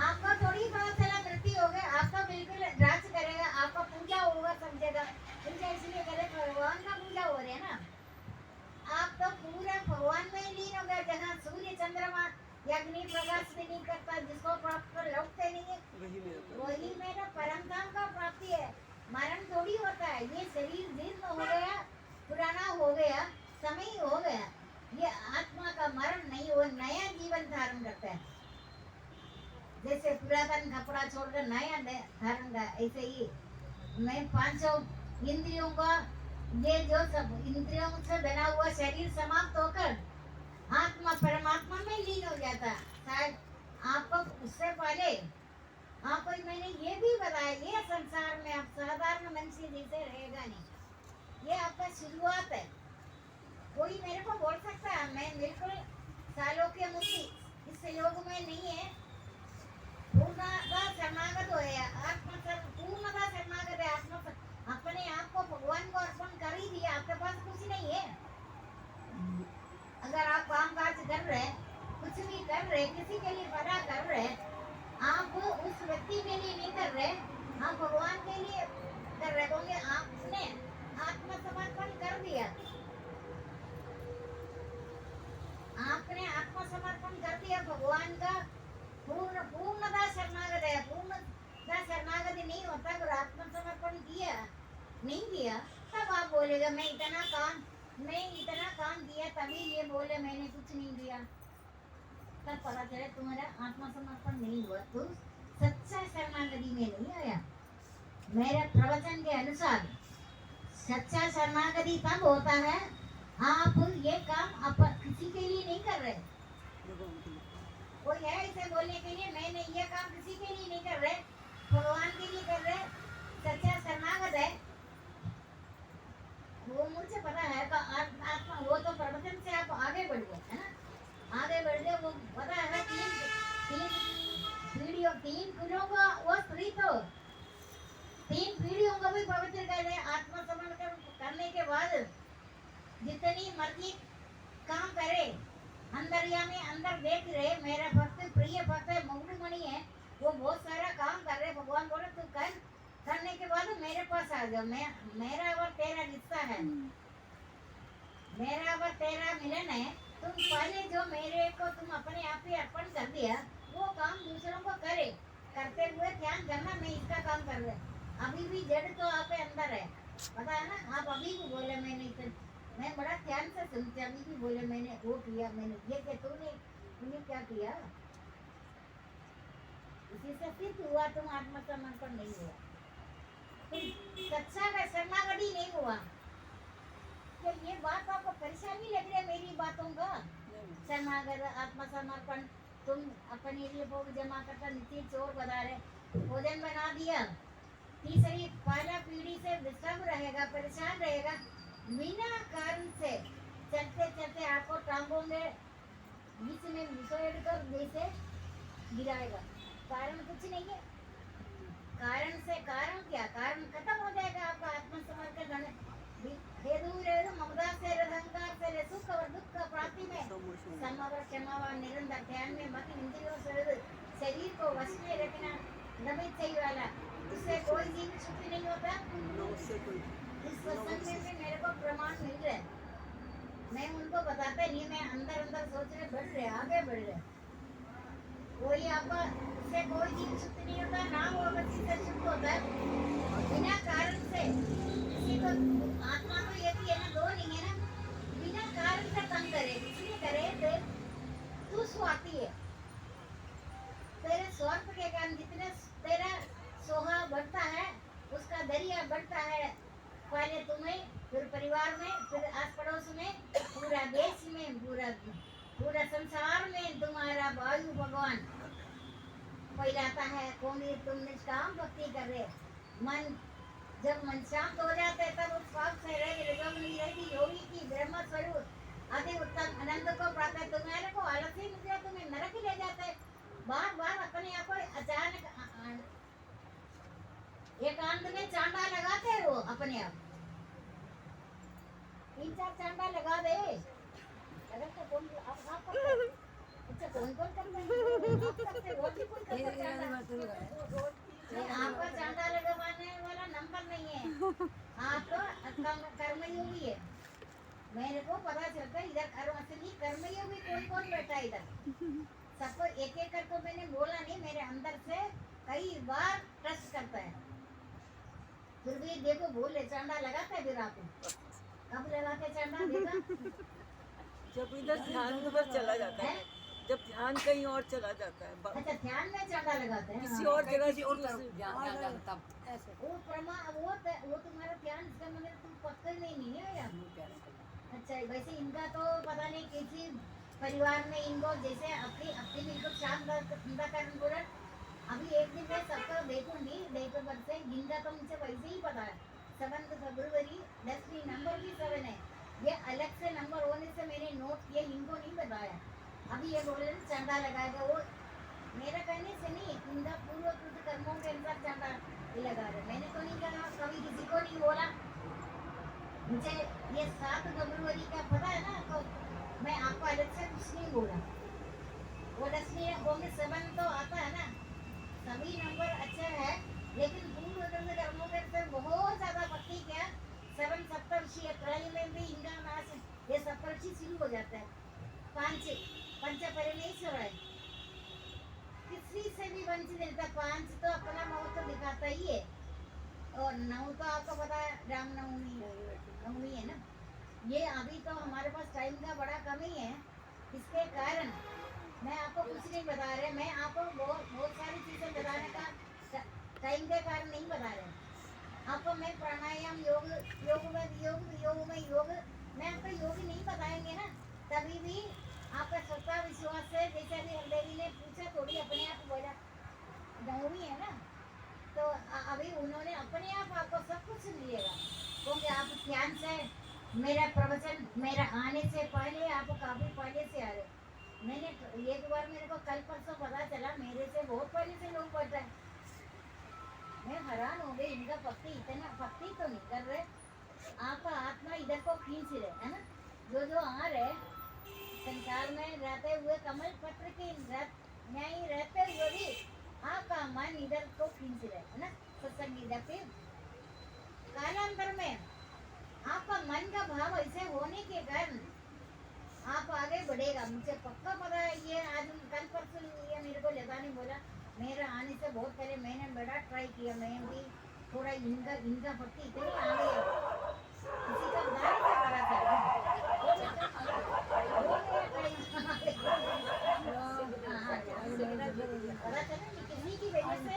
आपका थोड़ी पता चला मृत्यु हो गया, आपका बिल्कुल राज करेगा, आपका पूजा होगा सब जगह। पूजा इसलिए करे भगवान का पूजा हो रही है ना। आप तो पूरा भगवान में लीन हो गया, जहाँ सूर्य चंद्रमा या अग्नि प्रकाश भी नहीं करता, जिसको प्राप्त लौटते नहीं है, वही मेरा परम धाम का प्राप्ति है। मरण थोड़ी होता है। ये शरीर जीर्ण हो गया, पुराना हो गया, समय हो गया। ये आत्मा का मरण नहीं, वो नया जीवन धारण करता है। जैसे पुरातन कपड़ा छोड़कर नया धारण का, ऐसे ही मैं 500 इंद्रियों का, ये जो सब इंद्रियों से बना हुआ शरीर समाप्त होकर आत्मा परमात्मा में लीन हो जाता। शायद आपको उससे पहले आपको मैंने ये भी बताया, ये संसार में आप साधारण मनुष्य जैसे रहेगा नहीं। ये आपका शुरुआत है। कोई मेरे को बोल सकता है मैं बिल्कुल सालों के मुक्ति इस योग में नहीं है, पूर्णता शरणागत हो गया, पूर्णता शरणागत है। अपने आप को भगवान को अर्पण कर ही दिया। आपके पास कुछ नहीं है। अगर आप काम काज कर रहे, कुछ भी कर रहे, किसी के लिए भला कर रहे, आप उस व्यक्ति के लिए नहीं कर रहे, आप भगवान के लिए कर रहे होंगे। आपने आत्मसमर्पण कर दिया, आपने आत्मसमर्पण कर दिया भगवान का। पूर्णता शरणागत है। पूर्णता शरणागति नहीं होता। अगर आत्मसमर्पण किया नहीं किया तब आप बोलेगा मैं इतना काम किया, तभी ये बोले मैंने कुछ नहीं किया। तब पता चले तुम्हारा आत्मसमर्पण नहीं हुआ, तो सच्चा शरणागति में नहीं आया। मेरे प्रवचन के अनुसार सच्चा शरणागति तब होता है आप ये काम किसी के लिए नहीं कर रहे। कोई है इसे बोलने के लिए मैंने ये काम किसी के लिए नहीं कर रहे, भगवान के लिए कर रहे, सच्चा शरणागत है। वो मुझे पता है का आत्मा, वो तो प्रवचन से आप आगे बढ़ गए है ना, आगे बढ़ गए। वो पता है तीन पीढ़ियों का वो स्त्री तो 3 पीढ़ियों को भी पवित्र कर रहे। आत्मसमर्पण करने के बाद जितनी मर्जी काम करे, अंदर देख रहे मेरा भक्त प्रिय भक्त है, मौलमणि है, वो बहुत सारा काम कर रहे। भगवान बोले तू करने के बाद मेरे पास आ जाओ। मेरा और तेरा रिश्ता है, मेरा और तेरा मिलन है। तुम पहले जो मेरे को तुम अपने आप ही अर्पण कर दिया, वो काम दूसरों को करे, करते हुए ध्यान करना मैं इसका काम कर रहे। अभी भी जड़ तो आप अंदर है, पता है ना। आप अभी भी बोले मैं बड़ा ध्यान से सुनती, अभी भी बोले मैंने वो किया, मैंने ये किया, तूने क्या किया। इसी से सिद्ध हुआ तुम आत्मसमर्पण नहीं हुआ, तुम सच्चा का शरणागति नहीं हुआ। क्या ये बात आपको परेशानी लग रही है मेरी बातों का? शरणागत आत्मसमर्पण, तुम अपने लिए भोग जमा करता, नीति चोर बता रहे, भोजन बना दिया, तीसरी पहला पीढ़ी से डिस्टर्ब रहेगा, परेशान रहेगा, बिना कारण से चलते चलते आपको टांगों में बीच में घुसेड़ कर जैसे गिराएगा। कारण कुछ नहीं है। कारण से कारण क्या, कारण खत्म हो जाएगा आपका आत्मसमर्पण। ममता से अहंकार से सुख और दुख का प्राप्ति में समवर क्षमा निरंतर ध्यान में मन इंद्रियों से शरीर को वश में रखना नमित सही वाला, उससे कोई जीव सुखी नहीं होता। इस सत्संग में भी मेरे को प्रमाण मिल रहे, मैं उनको बताता नहीं, मैं अंदर सोच रहे बढ़ रहे, आगे बढ़ रहे। कोई आपका उससे कोई जीव सुख नहीं होता, ना वो बच्ची से सुख होता है बिना कारण से। किसी को आत्मा को ये भी है ना, दो नहीं है ना, बिना कारण से तंग करे, इसलिए करे तू स्वाति है। तेरे स्वार्थ के कारण जितने तेरा सोहा बढ़ता है, उसका दरिया बढ़ता है, पहले तुम्हें, फिर परिवार में, फिर आस पड़ोस में, पूरा देश में, पूरा पूरा संसार में तुम्हारा वायु भगवान फैलाता है। कौन ये तुम निष्काम भक्ति कर रहे हो। मन जब मन शांत हो जाता है तब उस भाव से रहेगी योगी की ब्रह्म स्वरूप अति उत्तम आनंद को प्राप्त है। तुम्हारे को आलस्य ही मिल तुम्हें नरक ही ले जाता है। बार बार अपने आप को अचानक एकांत में चांदा लगाते हैं वो अपने आप 3-4 चांदा लगा दे। अगर तो कौन आप करते हैं? अच्छा कौन करते हैं? आप करते हैं, वो भी कोई करता है चांदा। नहीं, आपका चांदा लगवाने वाला नंबर नहीं है। आप तो कर्मयोगी है। मेरे को पता चलता है इधर असली कर्मयोगी कौन कौन बैठा है इधर। सबको एक एक करके मैंने बोला नहीं, मेरे अंदर से कई बार ट्रस्ट करता है। फिर भी देखो बोले चांदा लगाता है। फिर आप कब लगाते चांदा देखा? जब इधर ध्यान उधर चला जाता है, जब ध्यान कहीं और चला जाता है, अच्छा ध्यान में चांदा लगाते हैं। किसी और जगह से और वो तुम्हारा ध्यान इसका मतलब तुम पक्का नहीं है यार। अच्छा वैसे इनका तो पता नहीं किसी परिवार में इनको जैसे अपनी अपनी इनको शांत कारण बोला। अभी एक दिन मैं सबका देखूंगी देखो से इनका तो मुझे वैसे ही पता है। 7 फरवरी 10वीं नंबर भी 7 है। ये अलग से नंबर होने से मैंने नोट किया, इनको नहीं बताया। अभी ये बोल रहे चांदा लगाएगा। वो मेरा कहने से नहीं, इनका पूर्वकृत कर्मों के अनुसार चांदा लगा रहे। मैंने तो नहीं कहा, कभी किसी को नहीं बोला। मुझे ये 7 फरवरी का पता है ना, तो मैं आपको अलग से कुछ नहीं बोला। वो 10वीं होंगे 7 तो आता है ना। सभी नंबर अच्छे है, लेकिन पूर्वकृत कर्मों के अनुसार बहुत ज्यादा भक्ति किया। 7 सप्तर्षि त्रय में भी इनका नाश ये सप्तर्षि शुरू हो जाता है। 5 पंच परमेश्वर है, किसी से भी वंचित नहीं था। 5 तो अपना महत्व दिखाता ही है। और 9 तो आपको पता है रामनवमी है ना। ये अभी तो हमारे पास टाइम का बड़ा कमी है। इसके कारण मैं आपको कुछ नहीं बता रहे। मैं आपको बहुत सारी चीजें बताने का टाइम के कारण नहीं बता रहे। आपको मैं प्राणायाम योग में मैं आपको योग नहीं बताएंगे ना, तभी भी आपका स्वतः विश्वास से जैसे अभी हरदेवी ने पूछा थोड़ी अपने आप बोला नवमी है ना, तो अभी उन्होंने अपने आप आपको सब कुछ मिलेगा। क्योंकि आप ध्यान से मेरा प्रवचन मेरा आने से पहले आप काफी पहले से आ रहे। मैंने एक बार मेरे को कल परसों पता चला मेरे से बहुत पहले से लोग पढ़ रहे। मैं हैरान हो गई, इनका भक्ति इतना भक्ति तो नहीं कर रहे। आपका आत्मा इधर को खींच रहे है ना। जो आ रहे संसार में रहते हुए कमल पत्र के नहीं रहते हुए भी आपका मन इधर को खींच रहे है ना। सत्संग इधर पे कालांतर में आपका मन का भाव ऐसे होने के कारण आप आगे बढ़ेगा। मुझे पक्का पता है। ये आज कल परसों ये मेरे को लगा नहीं बोला। मेरा आने से बहुत पहले मैंने बड़ा ट्राई किया। मैं भी थोड़ा इनका भक्ति इतनी आ गई है, किसी का उदाहरण से करा था पता चला कि किसी की वजह से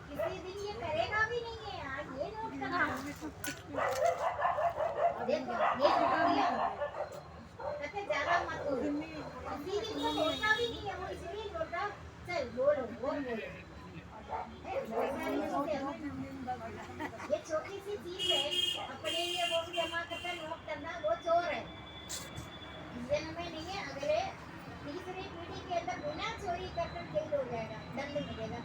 किसी दिन ये करेगा भी नहीं है यार। ये नोट करना देखो, ये नोट किया कहते ज्यादा मत बोलो। किसी दिन को बोलना भी नहीं है, वो इसलिए बोलता चल बोलो। ये छोटी सी चीज है, अपने लिए वो भी जमा करता नोट करना, वो चोर है। इस जन्म में नहीं है, अगले तीसरी पीढ़ी के अंदर बिना चोरी करके जेल हो जाएगा, दंड मिलेगा।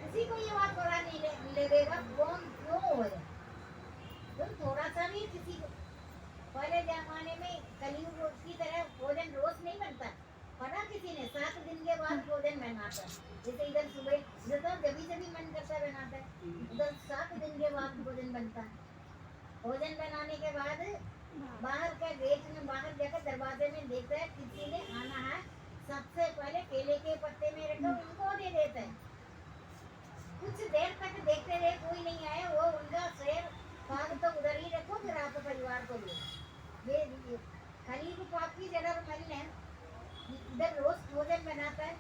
किसी को ये बात बुरा नहीं लगेगा। कौन क्यों हो जाए तुम थोड़ा सा भी किसी को। पहले जमाने में कलयुग की तरह भोजन रोज नहीं बनता। पढ़ा किसी ने 7 दिन के बाद भोजन बनाता। जैसे इधर सुबह इधर तो जब मन करता बनाता है, उधर 7 दिन के बाद भोजन बनता है। भोजन बनाने के बाद बाहर का गेट में बाहर जाकर दरवाजे में देखता है किसी ने आना है, सबसे पहले केले के पत्ते में रखो उनको दे देते हैं। कुछ देर तक देखते रहे, कोई नहीं आया, वो उनका शेर पाग तो उधर ही रखो, फिर आप परिवार को वे खली को पाप की जगह मन है इधर रोज भोजन बनाता है।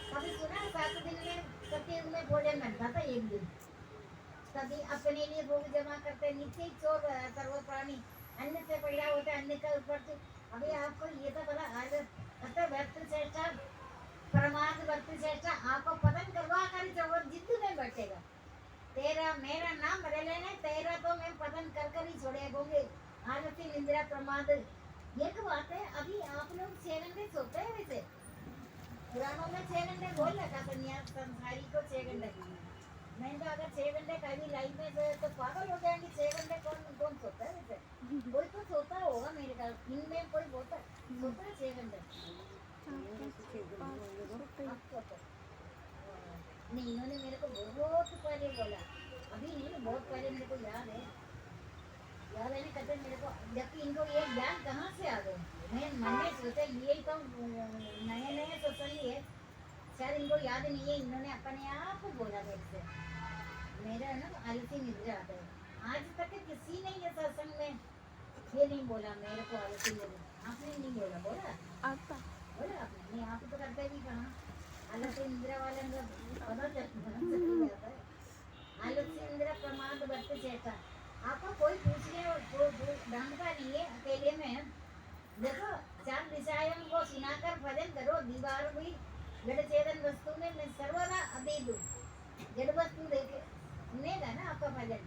कभी सुना 7 दिन में सत्ययुग में भोजन बनता था एक दिन। कभी अपने लिए भोग जमा करते, नित्य चोर सर्व प्राणी अन्न से पैदा होता है, अन्न का ऊपर से। अभी आपको ये तो पता आज अतः व्यर्थ चेष्टा प्रमाद व्यर्थ चेष्टा आपको पतन करवा कर जो वो जिद में बैठेगा। तेरा मेरा नाम बदल लेना, तेरा तो मैं पतन कर ही छोड़ेगोगे। आलसी निंद्रा प्रमाद। एक बात है, अभी आप लोग 6 घंटे सोते हैं वैसे पुरानों में 6 घंटे बोल रखा संन्यास संसारी को 6 घंटे। नहीं तो अगर 6 घंटे कभी लाइफ में सोए तो पागल हो जाएंगे। 6 घंटे कौन कौन सोता है वैसे? कोई तो सोता होगा मेरे ख्याल, इनमें कोई सोता है 6 घंटे। आपको तो नहीं, इन्होंने मेरे को बहुत पहले बोला, अभी नहीं बहुत पहले मेरे को याद है ना, कहते मेरे को जबकि इनको ये ज्ञान कहाँ से आ गए। मैं मन में सोचा ये तो नए नए सत्संगी है, शायद इनको याद नहीं है, इन्होंने अपने आप बोला मेरे से। मेरा है ना आलसी निद्रा आता है। आज तक किसी ने ये सत्संग में ये नहीं बोला मेरे को आलसी निद्रा। आपने नहीं बोला? बोला आता बोला आपने नहीं? आप तो करते भी कहाँ आलसी निद्रा वाले का पता जाता है। आलस्य इंद्र प्रमाद वर्त चेता। आपको कोई पूछने ढंगता नहीं है अकेले में। देखो 4 दिशाओं को सुनाकर भजन करो। दीवार भी जड़ चेतन वस्तु में मैं सर्वदा अभेद हूँ। जड़ वस्तु देखे सुनेगा ना आपका भजन।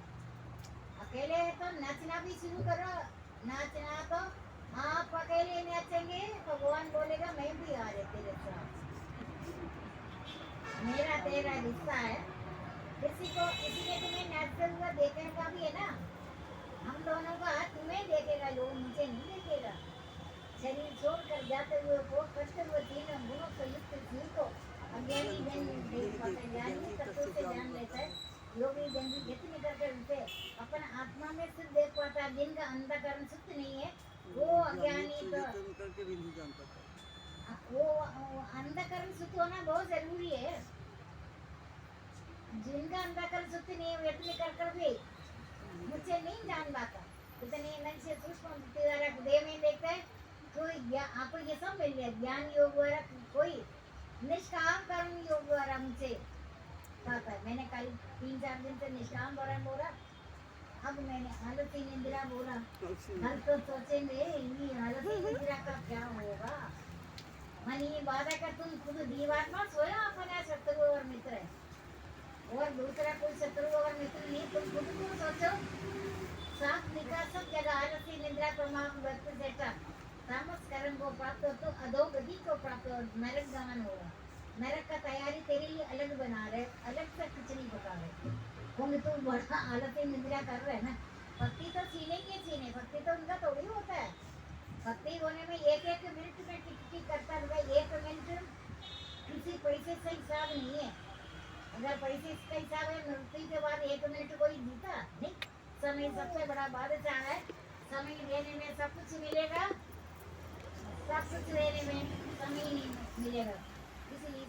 अकेले है तो नाचना भी शुरू करो। नाचना तो आप अकेले नाचेंगे, भगवान बोलेगा मैं भी आ रहे तेरे साथ। मेरा तेरा रिश्ता है। किसी ने तुम्हें नाचते हुए देखेगा भी है ना, हम दोनों का तुम्हें देखेगा, लोग मुझे नहीं देखेगा। शरीर छोड़ कर जाते हुए को करते हुए तीनों गुणों से युक्त जीव को अज्ञानी जन देख पाता है। ज्ञानी तत्व से जान लेता है। योगी जन भी यत्न करके उसे अपन आत्मा में सिर्फ देख पाता है। जिनका अंधकरण शुद्ध नहीं है वो अज्ञानी तो वो अंधकरण शुद्ध होना बहुत जरूरी है। जिनका अंधकरण शुद्ध नहीं है व्यक्ति कर भी मुझे नहीं जान पाता। इतने मन से सूक्ष्म बुद्धि द्वारा हृदय में देखता है तो आपको ये सब मिल गया। ज्ञान योग द्वारा कोई निष्काम कर्म योग द्वारा मुझे पाता है। मैंने कल 3-4 दिन से निष्काम द्वारा बोला, अब मैंने आलसी निद्रा बोला। हर तो सोचेंगे ये आलसी निद्रा का क्या होगा। मन ये बात है कि तुम खुद दीवार पर सोया अपना शत्रु और मित्र है और दूसरा कोई शत्रु और मित्र नहीं। तुम खुद को सोचो। सात निकास सब जगह आलसी निद्रा प्रमाद वर्त सेटा। तामस कर्म को प्राप्त हो तो अधोगति को प्राप्त हो, नरक गमन होगा। नरक का तैयारी तेरे लिए अलग बना रहे, अलग से खिचड़ी पका रहे। क्योंकि तुम बड़ा आलसी निद्रा कर रहे ना। भक्ति तो सीने के सीने, भक्ति तो उनका थोड़ी होता है। भक्ति होने में एक मिनट में टिक करता हुआ 1 मिनट किसी पैसे से हिसाब नहीं है। अगर पैसे का हिसाब है मृत्यु के बाद 1 मिनट कोई जीता नहीं। समय सबसे बड़ा बादशाह है। समय देने में सब कुछ मिलेगा, सब कुछ लेने में समय नहीं मिलेगा। इसलिए